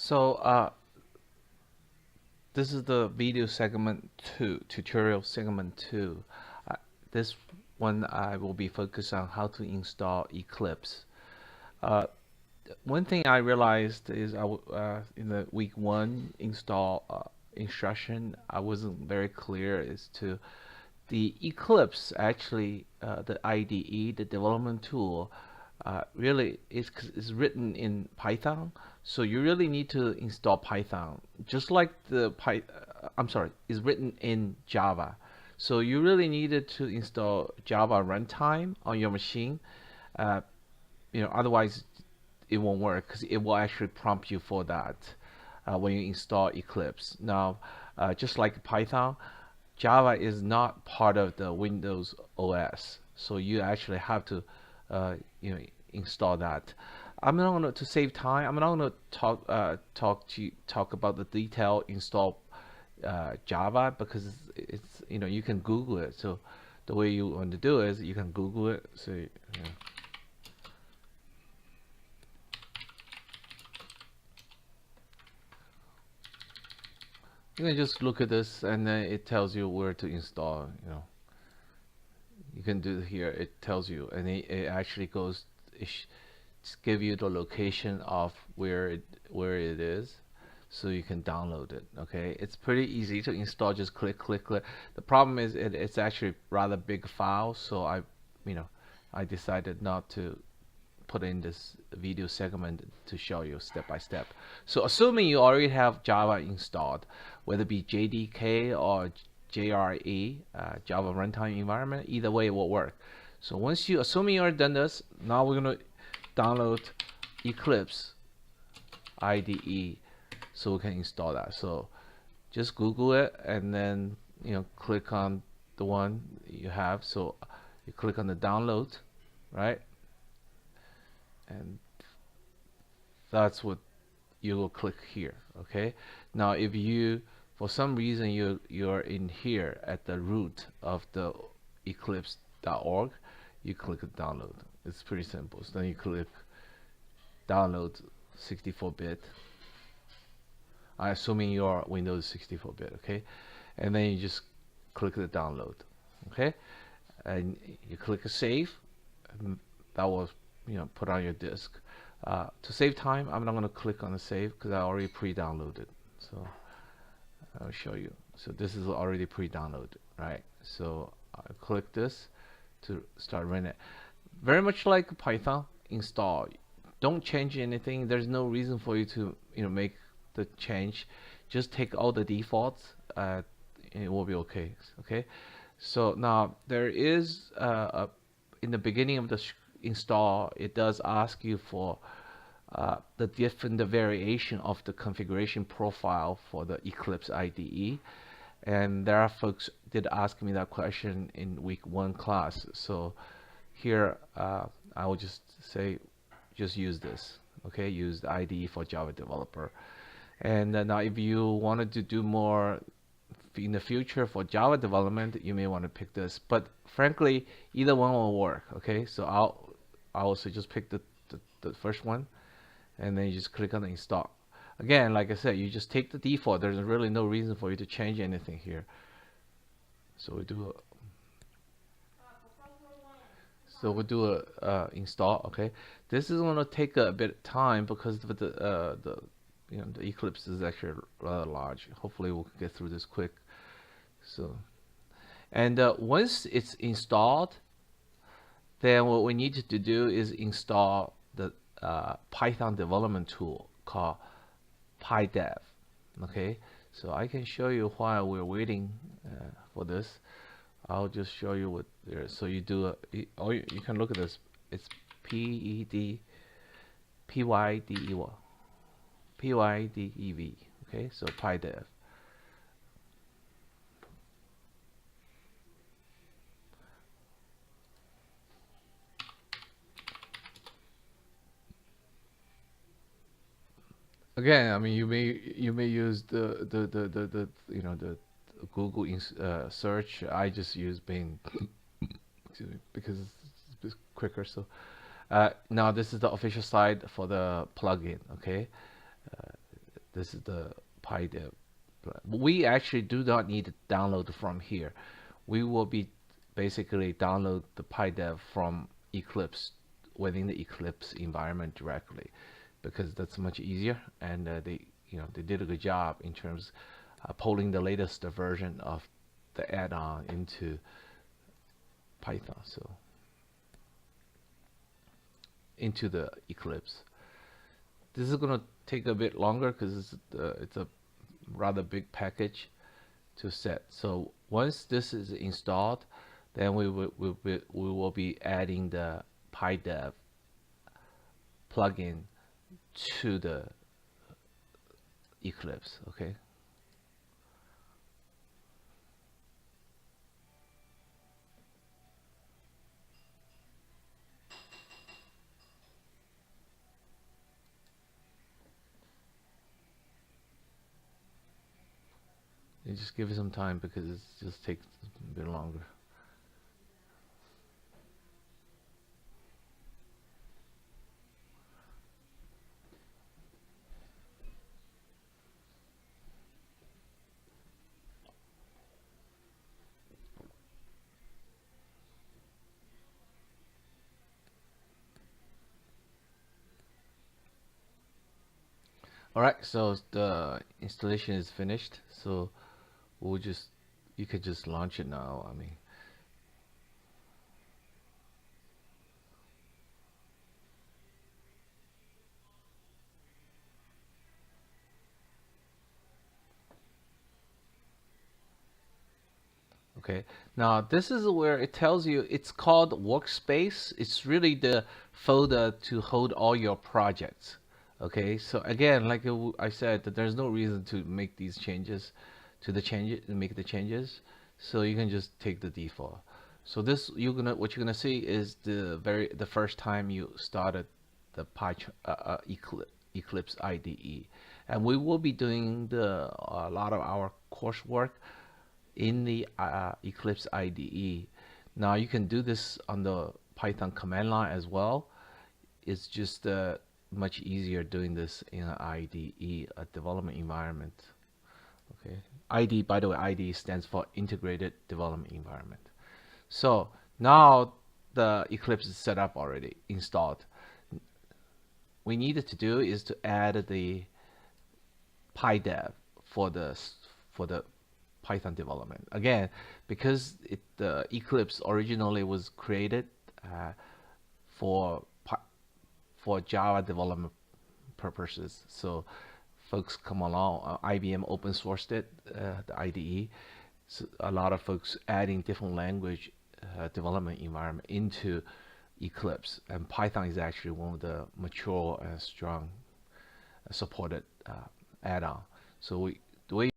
So this is the video segment 2, tutorial segment 2. Uh, this one I will be focused on how to install Eclipse. Uh, One thing I realized is in the week 1 install instruction, I wasn't very clear as to the Eclipse actually, the IDE, the development tool, really is written in Python. So you really need to install Python, just like I'm sorry, is written in Java. So you really needed to install Java runtime on your machine. Uh, Otherwise it won't work because it will actually prompt you for that when you install Eclipse. Now, just like Python, Java is not part of the Windows OS, so you actually have to, uh, install that. I'm not going to save time. I'm not going to talk about the detail install Java because you can Google it. So the way you want to do is you can Google it. So you can just look at this, and then it tells you where to install. You can do it here. It tells you, and it actually goes. Give you the location of where it is, so you can download it. Okay, it's pretty easy to install. Just click. The problem is it's actually rather big file, so you know, I decided not to put in this video segment to show you step by step. So assuming you already have Java installed, whether it be JDK or JRE, Java Runtime Environment, either way it will work. So assuming you already done this, now we're gonna download Eclipse IDE so we can install that. So just Google it and then click on the one you have. So you click on the download, right? And that's what you will click here. Okay, now if you for some reason you're in here at the root of the eclipse.org, you click download. It's pretty simple. So then you click download 64-bit. I'm assuming your Windows 64-bit. Okay, and then you just click the download. Okay, and you click save, and that will put on your disk. To save time, I'm not going to click on the save because I already pre-downloaded. So I'll show you. So this is already pre-downloaded, right? So I click this to start running it. Very much like Python, install. Don't change anything. There's no reason for you to make the change. Just take all the defaults. It will be okay. Okay. So now there is in the beginning of the install, it does ask you for the different variation of the configuration profile for the Eclipse IDE. And there are folks did ask me that question in week 1 class. So here I will just say just use this. Okay, use the IDE for Java developer. And now if you wanted to do more in the future for Java development, you may want to pick this. But frankly, either one will work. Okay, so I'll also just pick the first one, and then you just click on the install. Again, like I said, you just take the default. There's really no reason for you to change anything here. So we do a install. Okay, this is going to take a bit of time because the Eclipse is actually rather large. Hopefully we'll get through this quick. So, and once it's installed, then what we need to do is install the Python development tool called Pydev. Okay, so I can show you while we're waiting for this. I'll just show you what there is. So you do or you can look at this. It's Pydev. Okay, so Pydev. Again, I mean, you may use the Google search. I just use Bing excuse me, because it's quicker. So now this is the official site for the plugin. Okay, This is the Pydev. We actually do not need to download from here. We will be basically download the Pydev from Eclipse within the Eclipse environment directly, because that's much easier. And they did a good job in terms pulling the latest version of the add-on into Python, so into the Eclipse. This is gonna take a bit longer because it's a rather big package to set. So once this is installed, then we will be adding the Pydev plugin to the Eclipse. Okay. You just give it some time because it just takes a bit longer. Alright, so the installation is finished. So we'll just, you could just launch it now. I mean, okay. Now this is where it tells you it's called workspace. It's really the folder to hold all your projects. Okay, so again, like I said, that there's no reason to make these changes make the changes. So you can just take the default. So this what you're gonna see is the first time you started the Eclipse IDE, and we will be doing a lot of our coursework in the Eclipse IDE. Now you can do this on the Python command line as well. It's just much easier doing this in an IDE, a development environment. Okay. ID, by the way, ID stands for Integrated Development Environment. So now the Eclipse is set up already, installed. We needed to do is to add the Pydev for the Python development. Again, because the Eclipse originally was created for Java development purposes. So folks come along, IBM open sourced it, the IDE. So a lot of folks adding different language development environment into Eclipse, and Python is actually one of the mature and strong supported add-on. So the way